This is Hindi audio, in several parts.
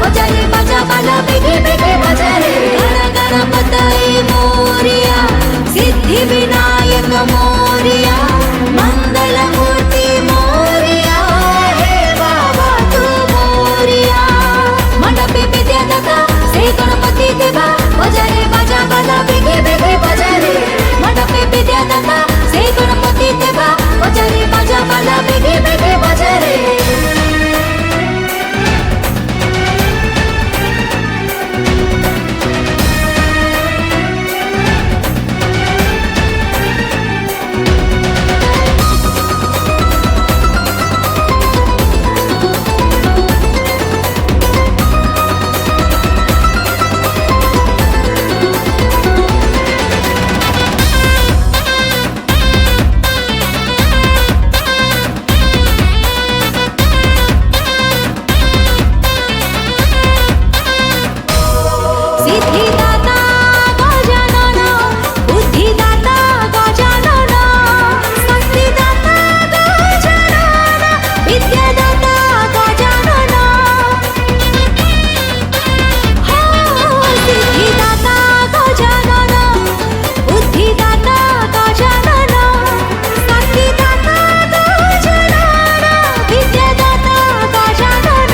बजा रे बाजा बाला बेगे बेगे बजा रे। गणपतये मोरया सिद्धि विनायक मोरया मंगलमूर्ति मोरया हे बाबा तू मोरया। मंडपे विद्यादाता श्री गणपति देवा बजा रे बाजा बाला बेगे बेगे बजा रे। मंडपे विद्यादाता श्री गणपति देवा बजा रे बाजा बाला बेगे बेगे बजा रे। सिद्धिदाता गजानन बुद्धिदाता गजानन शक्तिदाता गजानन विद्यादाता गजानन। सिद्धिदाता गजानन बुद्धिदाता गजानन शक्तिदाता गजानन विद्यादाता गजानन।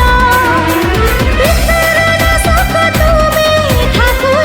वितरण सुख तुम्हें ठाकुर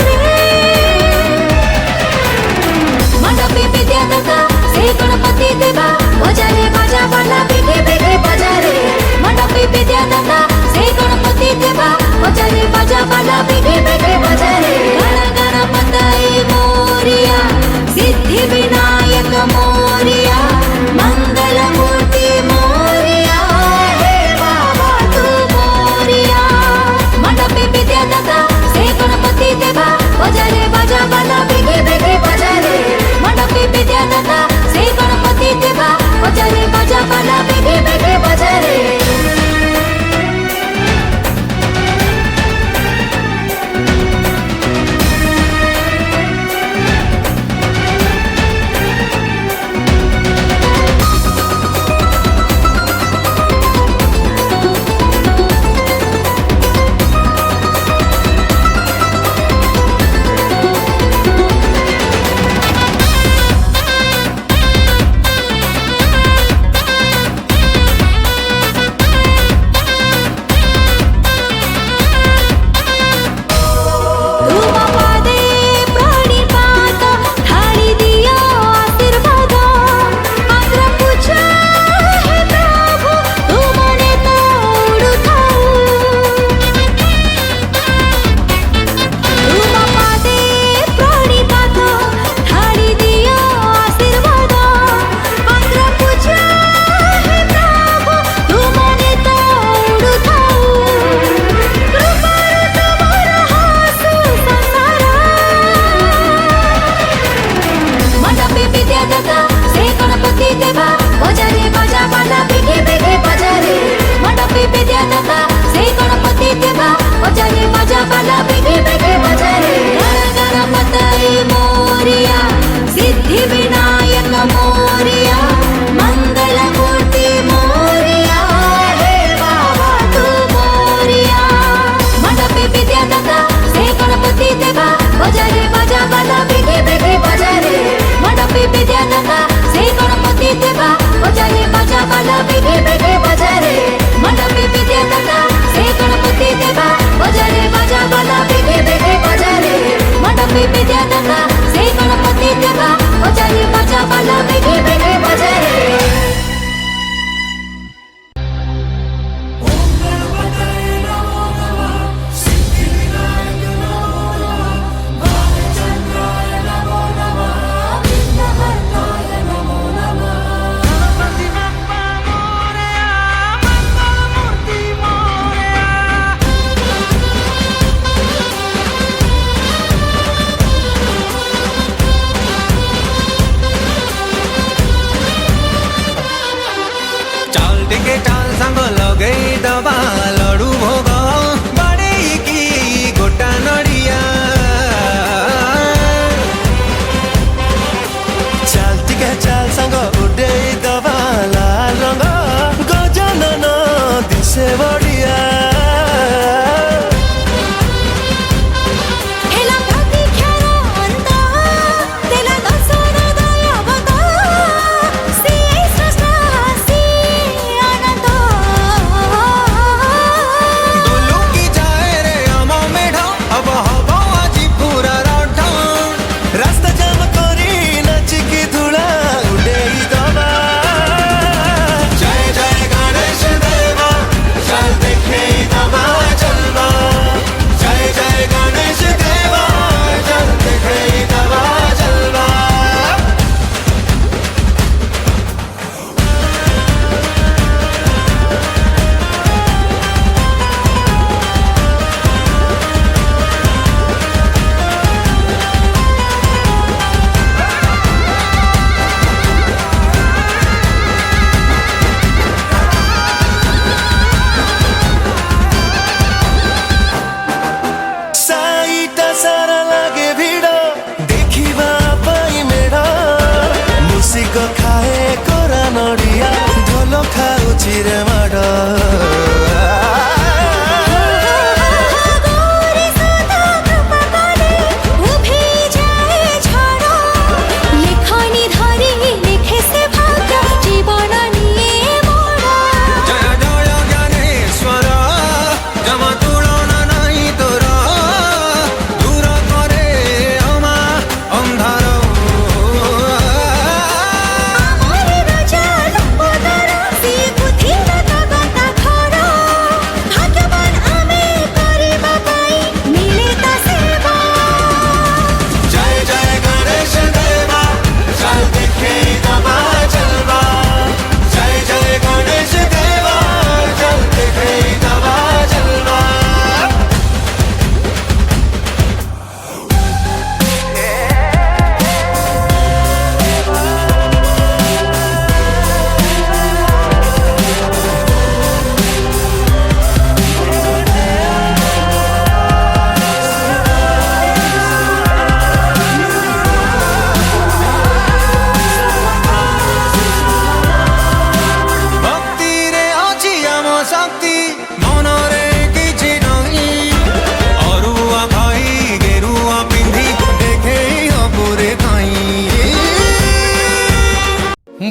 ଛାଚିରେ ମାଡ଼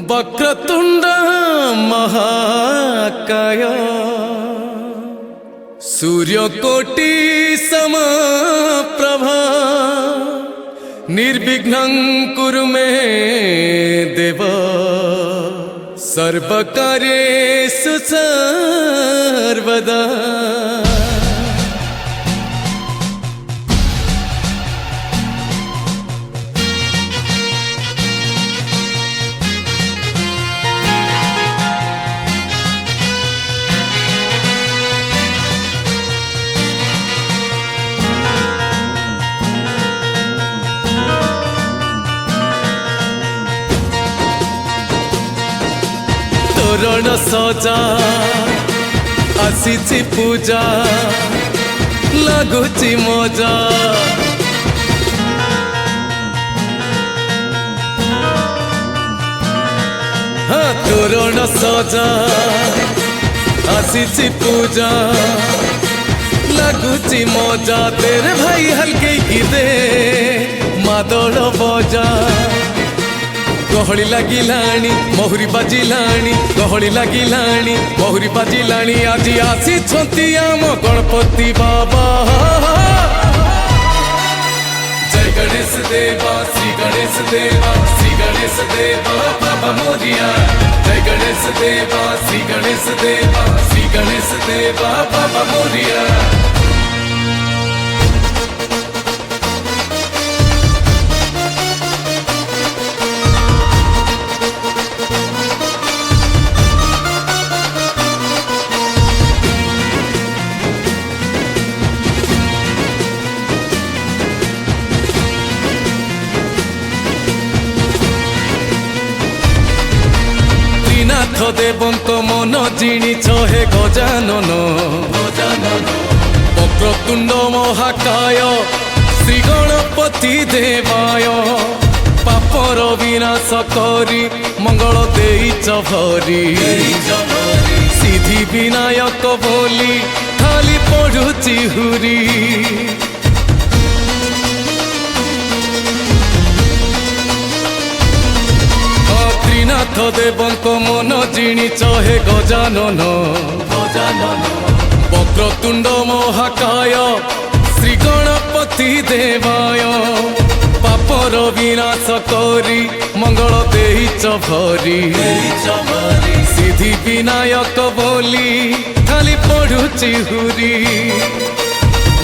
वक्रतुंड महाकाय सूर्यकोटि समप्रभा निर्विघ्नं कुरु मे देव सर्वकार्येषु सर्वदा तोरण सजा आसीची पूजा लगुची मजा हाँ तोरण सजा आसीची पूजा लगुची मजा तेरे भाई हल्के की दे मादल बजा गहली लगिलाणी महुरी बाजिलाणी गहली लगिलाणी महुरी बाजिलाणी आज आसी आम गणपति बाबा जय गणेश देवा श्री गणेश देवा श्री गणेश देवा बाबा मोरिया जय गणेश देवा श्री गणेश देवा श्री गणेश देवा बाबा मोरिया नाथ देवंक मन जिणिछ हे गजानन वक्रतुंड महाकाय श्री गणपति देवाय पापर विनाश करी मंगल देइछ भरी सिद्धि विनायक बोली खाली पढ़ुची हुरी नाथ देवंक मन जिणिछ हे गजानन वक्रतुंड महाकाय श्री गणपति देवाय पापर विनाश करी मंगल देइछ भरी सिद्धि विनायक बोली खाली पढ़ुची हुरी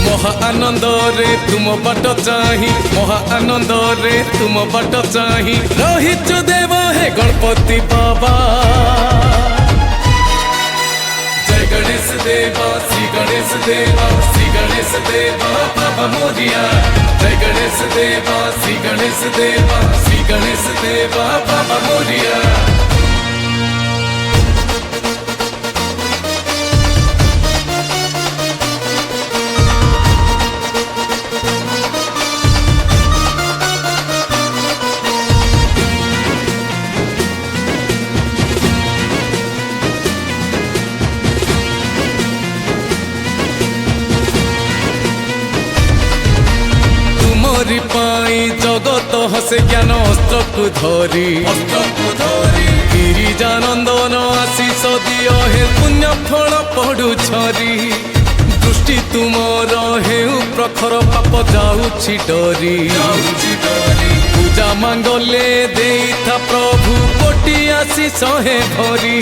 महा आनंद रे तुम बाट चाही महा आनंद रे तुम बाट चाही रहिच देव हे गणपति बाबा जय गणेश देवा श्री गणेश देवा श्री गणेश देवा बाबा मोरिया जय गणेश देवा श्री गणेश देवा श्री गणेश देवा बाबा मोरिया तुमरी पाई जगत हसे ज्ञान अस्त्र को धरी गिरिजानंदन आशीष दियो हे पुण्य फल पड़ू छरी दृष्टि तुमर हेउ प्रखर पाप जाउछि डरी पूजा मांगले देइथा प्रभु कोटि आशीष हे भरी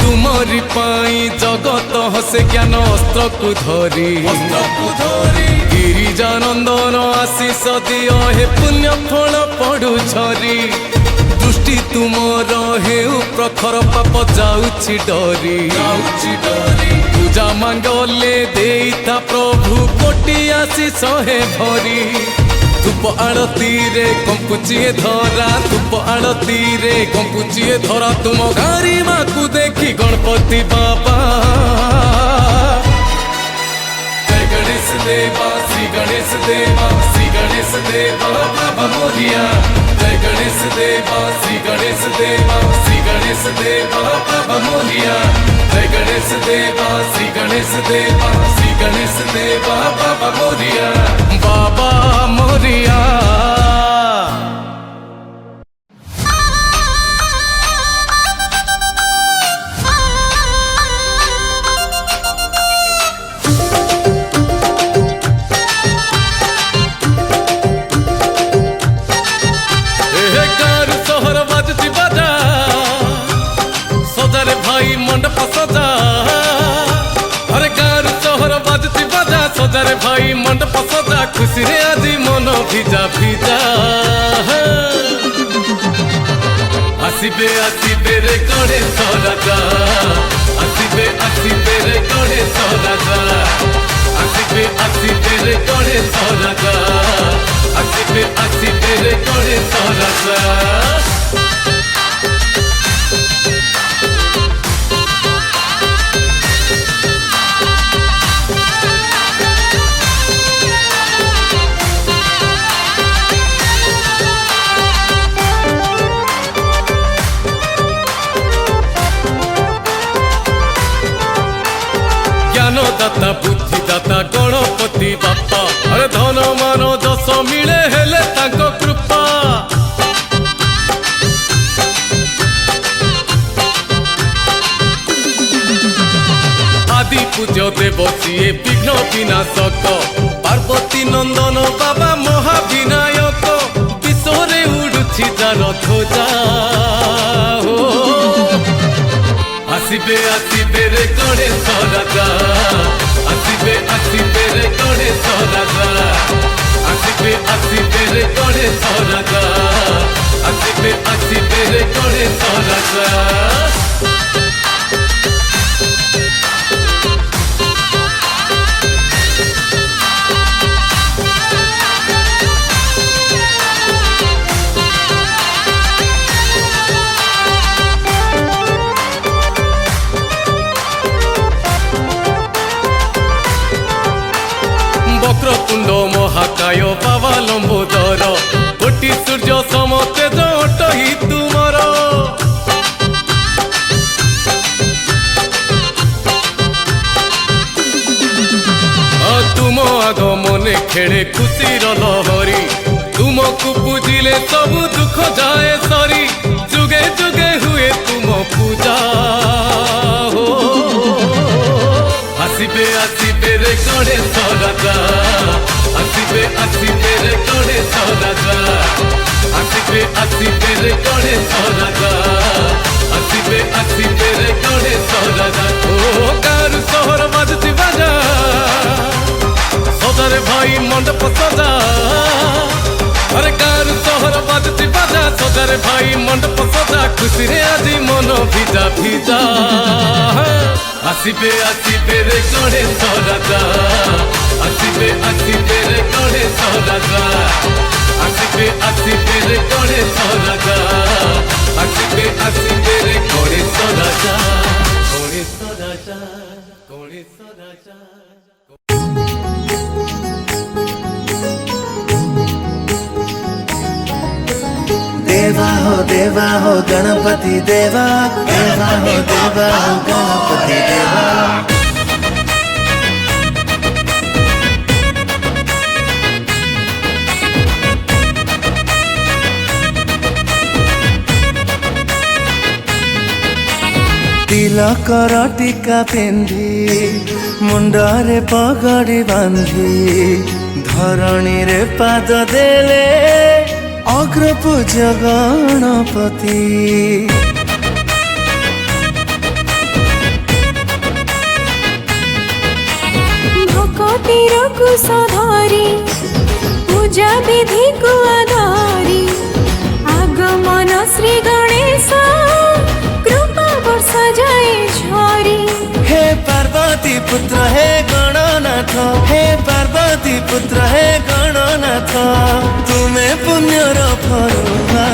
तुमरी पाई जगत हसे ज्ञान अस्त्र को धरी गिरिजानंदन आशीष दियो हे पुण्य फल पड़ू छरी दृष्टि तुमर हेउ प्रखर पाप जाउछि डरी पूजा मांगले देइथा प्रभु कोटि आशीष हे भरी धूप आड़ती रे कंपुचिए धरा धूप आड़ती रे कंपुचिए धरा तुम गारी माँ को देखी गणपति बाबा जय गणेश देवा श्री गणेश देवा श्री गणेश देवा बाबा मोरिया जय गणेश देवा श्री गणेश देवा श्री गणेश देवा बाबा मोरिया जय गणेश देवा श्री गणेश देवा श्री गणेश देवा बाबा मोरिया बाबा मोरिया मंडप सजा अरे गार सहर बाजती बजा सजारे भाई मंडप सजा खुशी रे आज मन भिजा भिजा आसीबे आसीबे रे गणेश राजा आसीबे आसीबे रे गणेश राजा आसीबे आसीबे रे गणेश राजा आसीबे आसीबे रे गणेश राजा दाता बुद्धि दाता गणपति बापा अरे धन मान दश मिले हेले तांको कृपा आदि पूज्य देव सिए विघ्न विनाशक पार्वती नंदन बाबा महाविनायक विश्वरे उड़ुछि जार ध्वजा आसीबे आसीबे रे गणेश राजा आसीबे आसीबे रे गणेश राजा आसीबे आसीबे रे गणेश राजा आसीबे आसीबे रे गणेश राजा वक्रतुंड महाकाय बाबा लंबोदर कोटि सूर्य समते जट ही तुमर तुम आगमने खेले खुशीर लहरी तुमको पूजिले सब दुख जाए सरी जुगे जुगे हुए तुम पूजा हो आसीबे आसीबे रे गणेश राजा आसीबे आसीबे रे गणेश राजा आसीबे आसीबे रे गणेश राजा आसीबे आसीबे रे गणेश राजा ओ गार सहर बाजती बाजा सजारे भाई मंडप सजा अरे गार सहर बाजती बाजा सजारे भाई मंडप सजा खुशी रे आज मन भिजा भिजा आसीबे आसीबे रे गणेश राजा आसीबे आसीबे रे गणेश राजा आसीबे आसीबे रे गणेश राजा आसीबे आसीबे रे गणेश राजा गणेश राजा गणेश राजा देवा हो गणपति देवा देवा हो गणपति देवा तिलकर टीका पिंधि मुंडरे पगड़ी बांधि धरणी रे पाद देले अग्रपूज्य गणपति। भकतिर कुश धरी पूजा विधि को आधारी आगमन श्री गणेश कृपा वर्षा जाए झरी। हे पार्वती पुत्र हे गणनाथ, हे पार्वती पुत्र हे गणनाथ, तुम्हें पुण्यर फरुआ।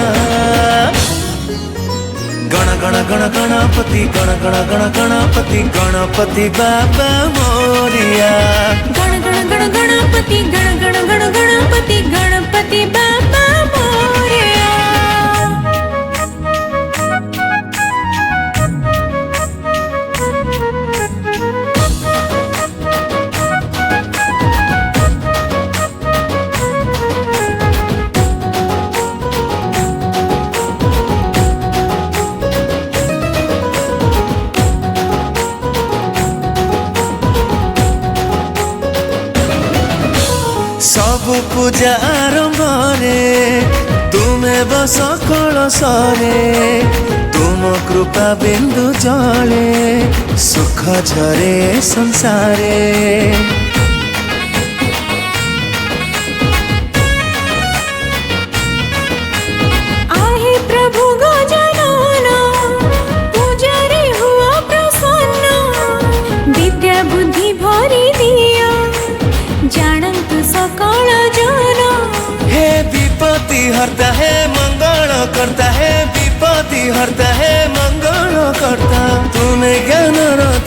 गण गण गण गणपति गण गण गण गणपति गणपति बाबा मोरिया। गण गण गण गणपति गण गण गण गणपति गणपति बाबा मोरया। सबु पूजा आरंभ रे तुम्हें बस कलशरे, तुम कृपा बिंदु जले सुख झरे संसारे। आहे प्रभु गजानन पूजारी हुआ प्रसन्न, विद्या बुद्धि भरी दिया जानन्तु सकल जन। हे विपत्ति हरता है मंगल करता है, विपत्ति हरता है मंगल करता, तुम्हें ज्ञान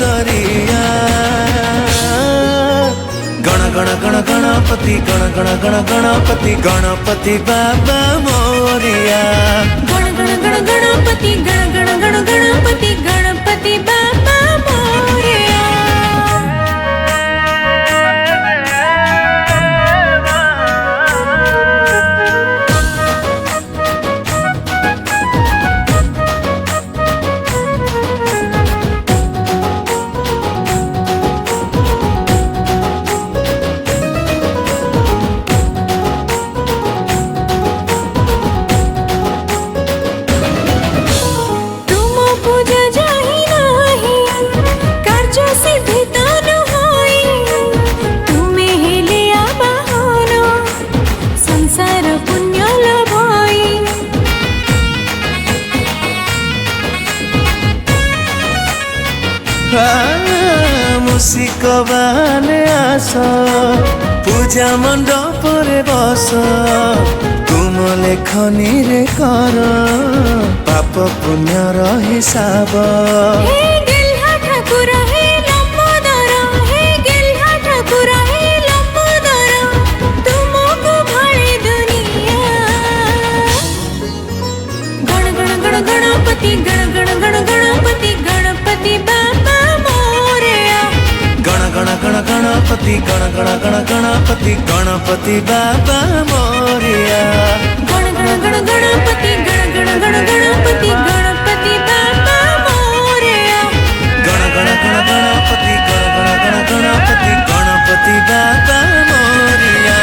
दरिया। गण गण गण गणपति गण गण गण गणपति गणपति बाबा मोरिया। गण गण गण गणपति गण गण गण गणपति गणपति बाबा मोरया। मुसिक बाने आस पूजा मंडप रे बस, तुम लेखनी रे कर पाप पुण्यर हिसाब। हे गेल्हा ठाकुर हे लंबोदर, हे गेल्हा ठाकुर हे लंबोदर, तुमको भळे दुनिया। गण गण गण गणपति गण गण गण गणपति गणपति बाबा मोरया। गण गण गण गणपति गण गण गण गणपति गणपति बाबा मोरिया। गण गण गण गणपति गण गण गण गणपति गणपति बाबा मोरया। गण गण गण गणपति गण गण गण गणपति गणपति बाबा मोरिया।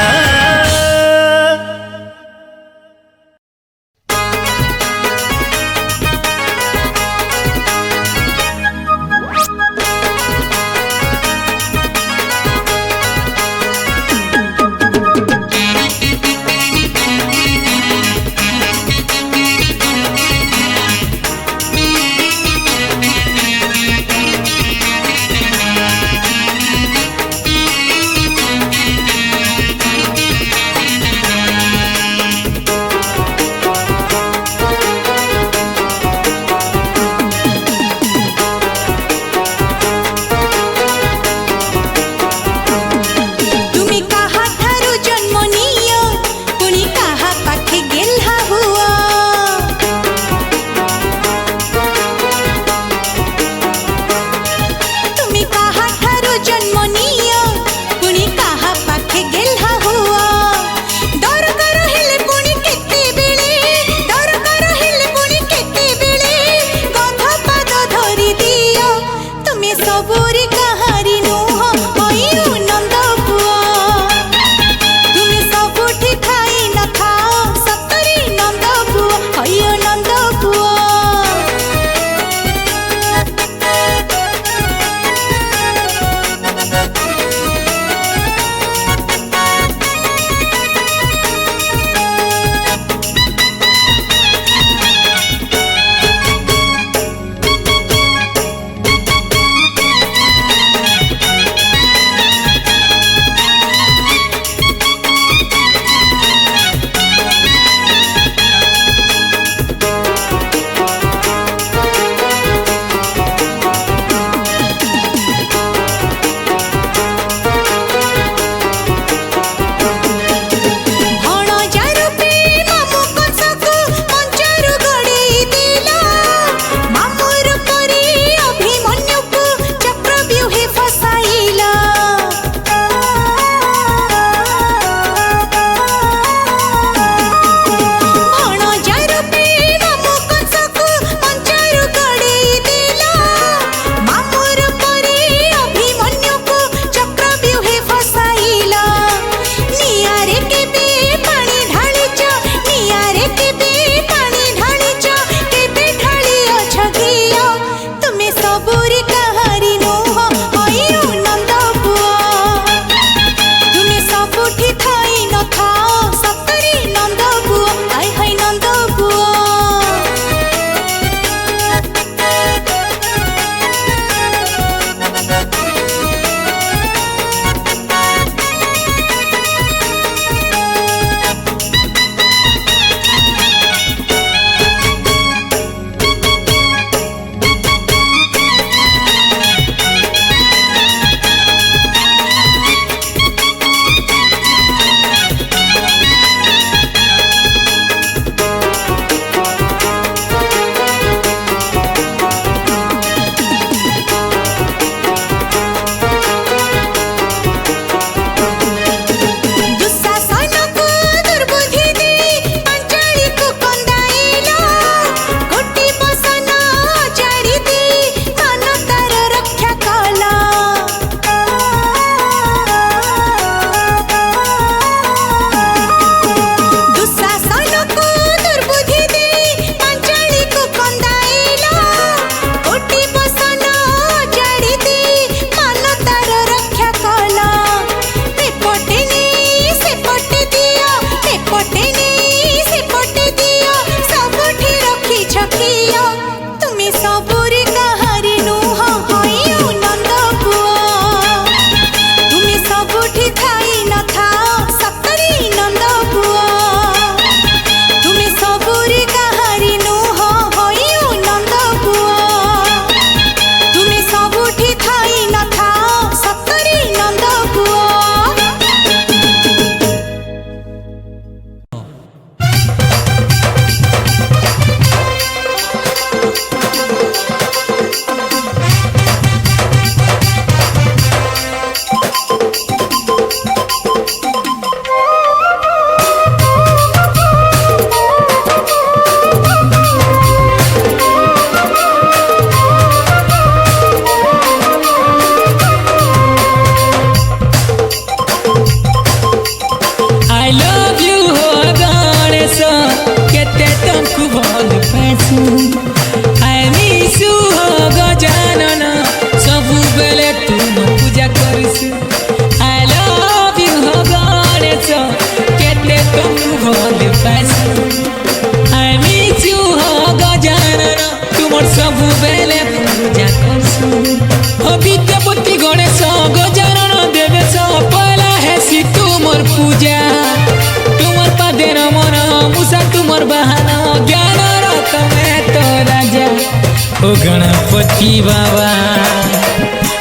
गणपति बाबा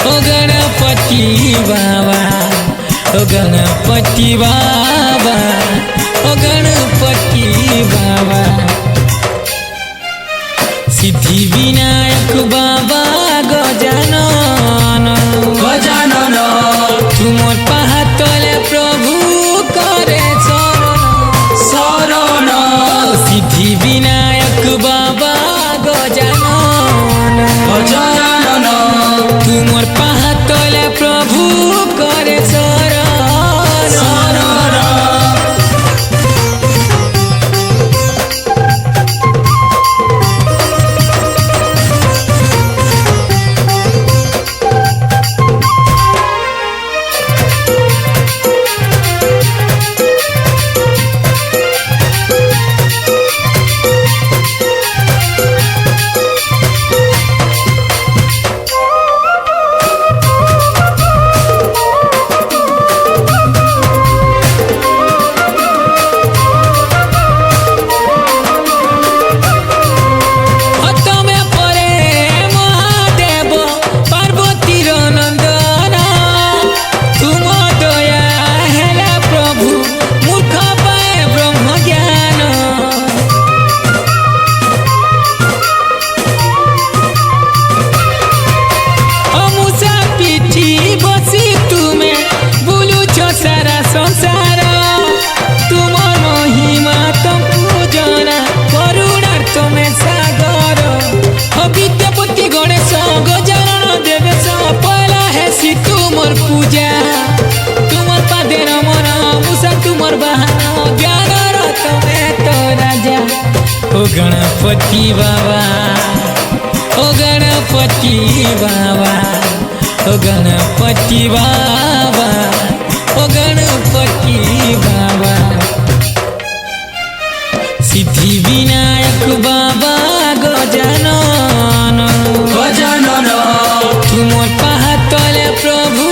ओ गणपति बाबा ओ गणपति बाबा ओ गणपति बाबा सिद्धि विनायक बाबा गजानन गजानन तुमर पाहातले प्रभु करे शरण सिद्धि विनायक बाबा गजानन गजानन तुमर पाहातले प्रभु करे शरण ओ गणपति बाबा ओ गणपति बाबा ओ गणपति बाबा ओ गणपति बाबा सिद्धि विनायक बाबा गजानन गजानन तुमर पाहातले प्रभु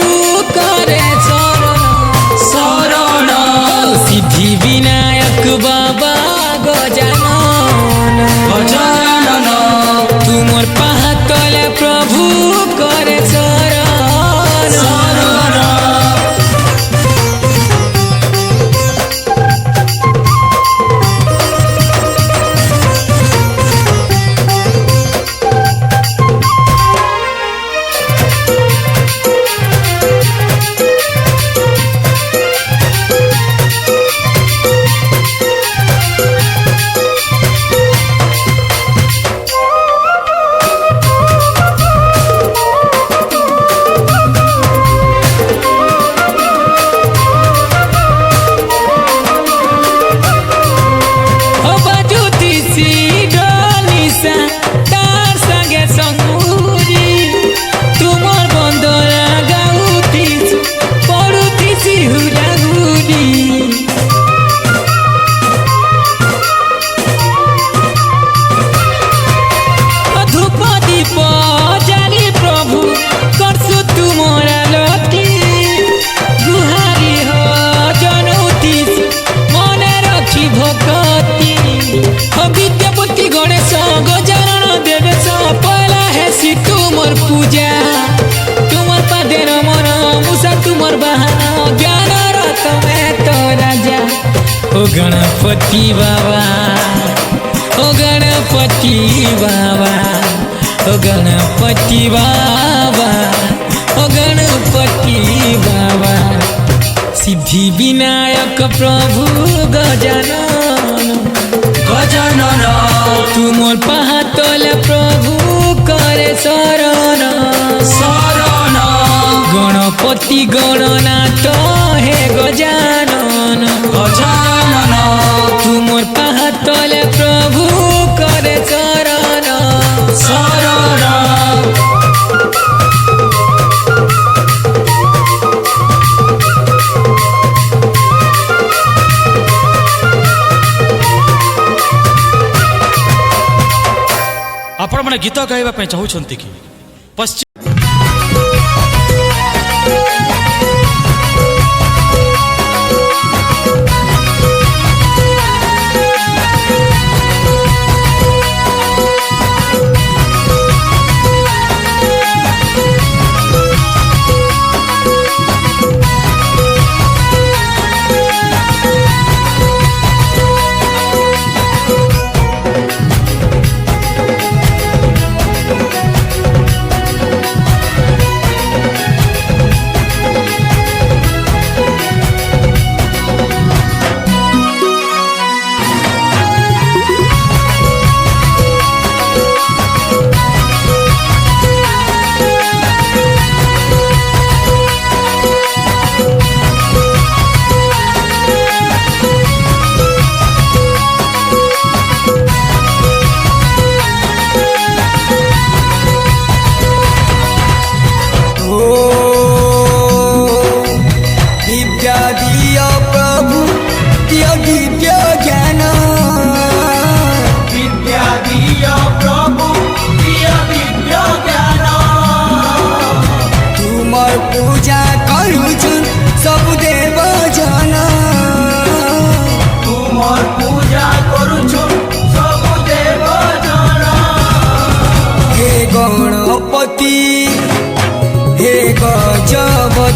करे शरण सिद्धि विनायक बाबा गजानन गजानन तुमर पाहातले प्रभु करे शरण विद्यापति गणेश गजानन देवेश पहला है तुमर पूजा तुमर पादे रमन मुसा तुमर बाहन ज्ञान रथ में तो राजा ओ गणपति बाबा ओ गणपति बाबा ओ गणपति बाबा ओ गणपति बाबा सिद्धि विनायक प्रभु गजानन गजानन तुमर पाहातले प्रभु करे शरण गणपति गणनाथ हे गजानन गजानन तुमर पाहातले प्रभु करे शरण आपण मैंने गीत गाइबा चाहूँगी कि पश्चिम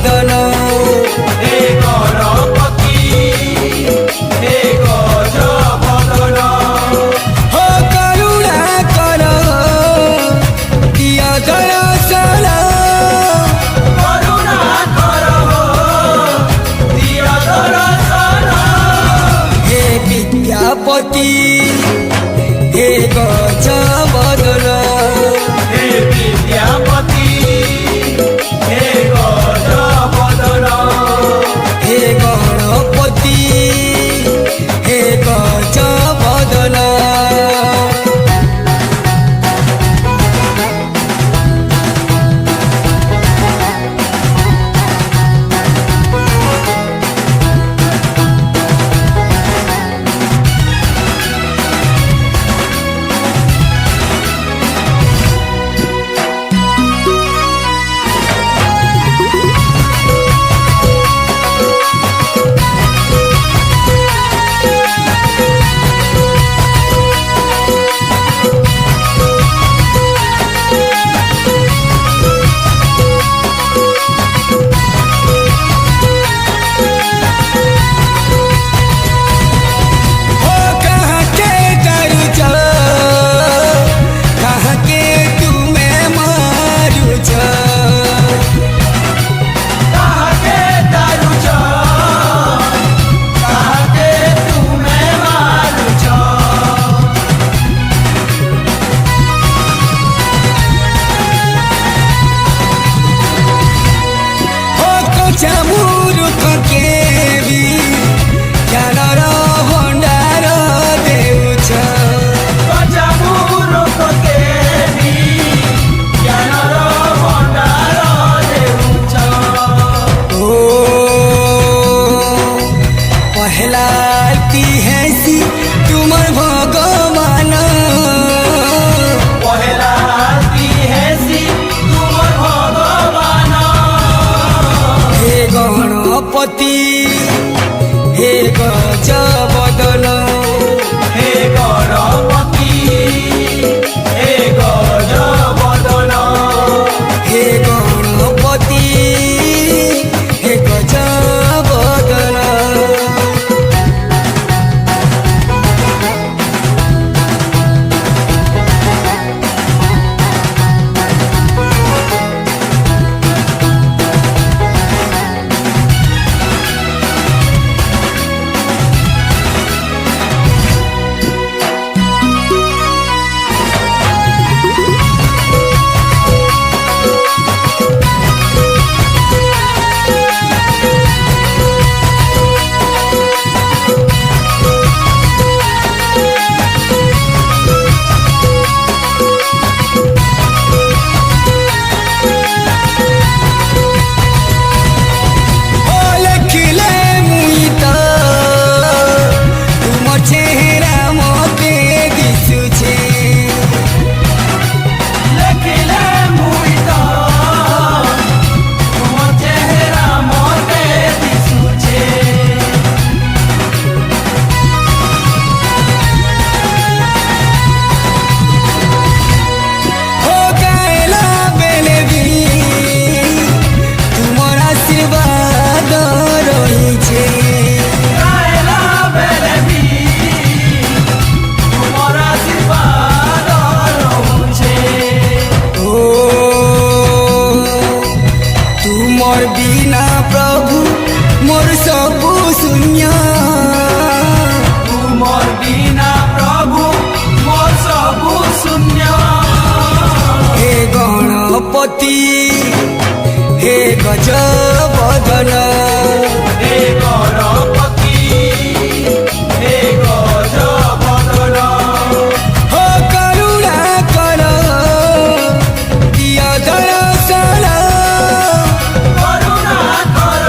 ବଦନ हे गणपति हे गजबदन हो करुणा कर दिय दर्शन करुणा कर दिय दर्शन हे विद्यापति हे गजबदन हे विद्यापति हे गजबदन हे गणपति हे गजबदन हो कहाँ के डरू छ कहाँ के तुम्हें मारू छ कहाँ के दारू छ कहाँ के तुम्हें मारू छ हो कछा मूर्ख के भी ज्ञान र भण्डार देउछ गजमुरुख केवी ज्ञानर भण्डार देउछ ओ पहला तिहेसी तुमर भगवान पहला तिहेसी तुमर भगवान हे गणपति हे गजबदन हे गणपति हे गजबदन हे गणपति हे गजबदन ओ लखिले मुई त तुम चेहरा मते दिसुछे लेखिले मुई त तुम चेहरा मते दिसुछे हो गाएला बेले भी तुमर आशीर्वाद रहिछे गाएला बेले भी तुमर आशीर्वाद रहुछे ओ तुमर बिना प्रभु मोर सबु शून्य तुमर बिना प्रभु मोर सबु शून्य हे गणपति हे गजबदन हे गणपति हे गजबदन हो करुणा कर दिय दर्शन करुणा कर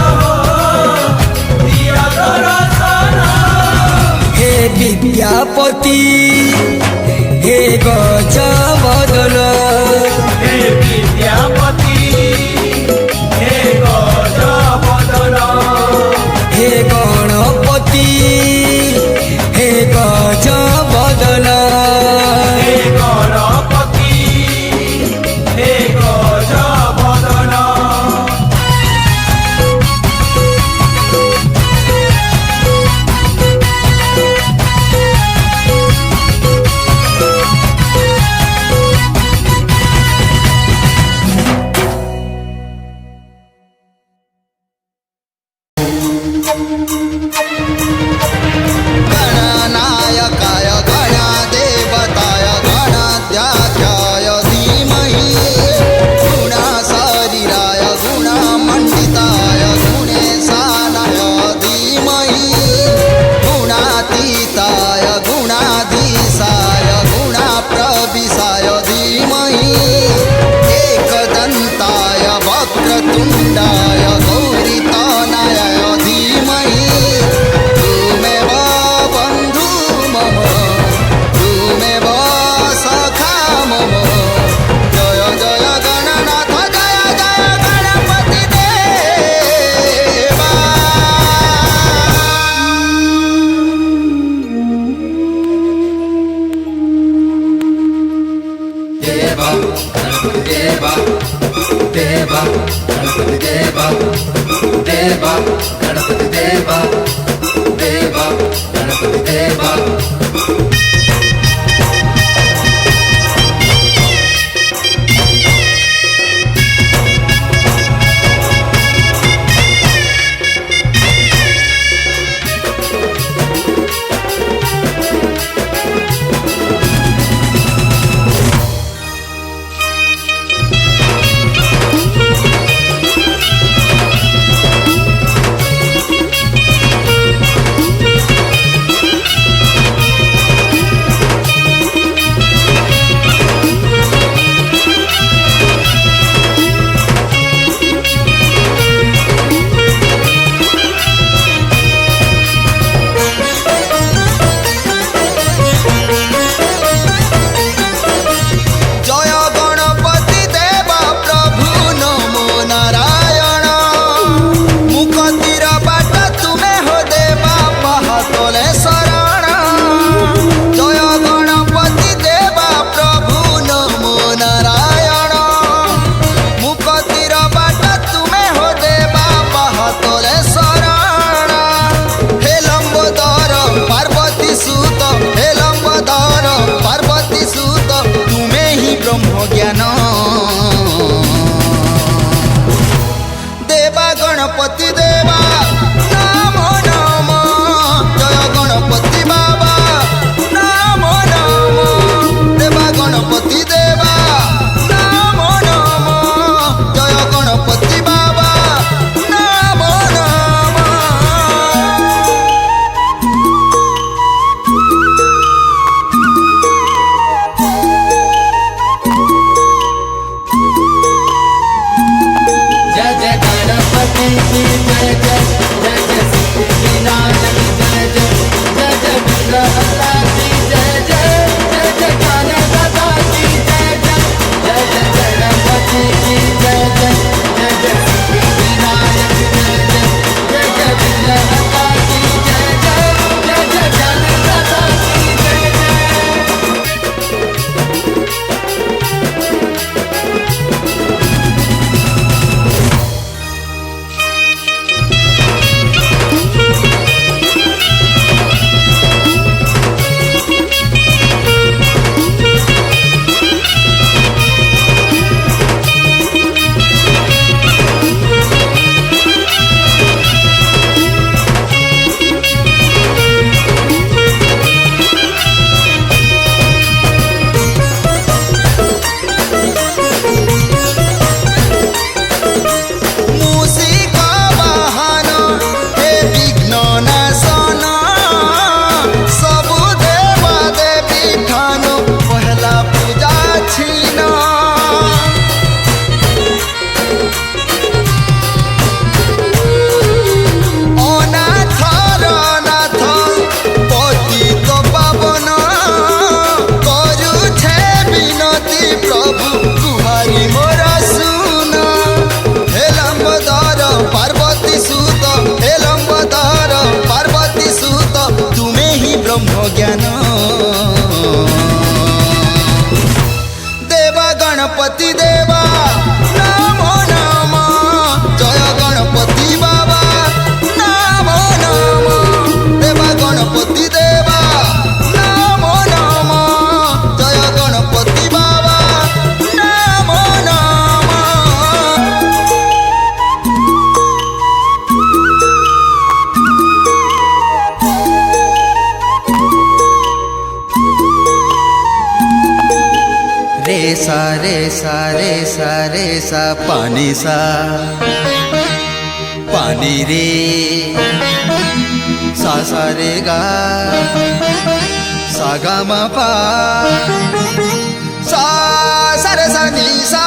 दिय दर्शन हे विद्यापति हे गजबदन हे विद्यापति हे गजबदन हे गणपति हे गजबदन हे गणपति हे गजबदन देवा गणपति देवा देवा गणपति देवा देवा गणपति देवा गणपति देवा नमो नमो जय गणपति बाबा नमो नमो देवा गणपति देवा नमो नमो जय गणपति बाबा नमो नमो जय जय गणपति की जय जय जय जय सिद्धिविनायक जय जय जय जय विग्रहला की जय जय जय जय गणदाता की जय जय जय जय गणपति की जय जय जय जय सिद्धिविनायक जय जय जय जय विग्रहला की जय जय जय जय गणदाता की जय जय मूषिका वाहन हे विघ्न नाशन सबु देवा देवी ठान पहला पूजा छीन अनाथर नाथ पतित पावन करुछे विनती प्रभु तुहारी मोर सुन हे लंबोदर पार्वती सुत हे लंबोदर पार्वती सुत तुम्हें ही ब्रह्म ज्ञान देवा गणपति देवा नमो नमो जय गणपति बाबा नमो नमो देवा गणपति देवा नमो नमो जय गणपति बाबा नमो नमो रे सा रे सा रे सा रे सा पानी रे सा रे गा सा गा मा पा सा रे सा नी सा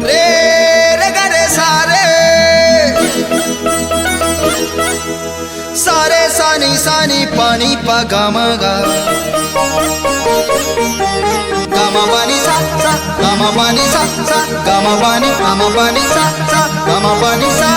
रे रे गा रे सा रे सारे सानी पानी पा गा मा गा गामा पानी सा गामा पानी सा गामा पानी सा गामा पानी सा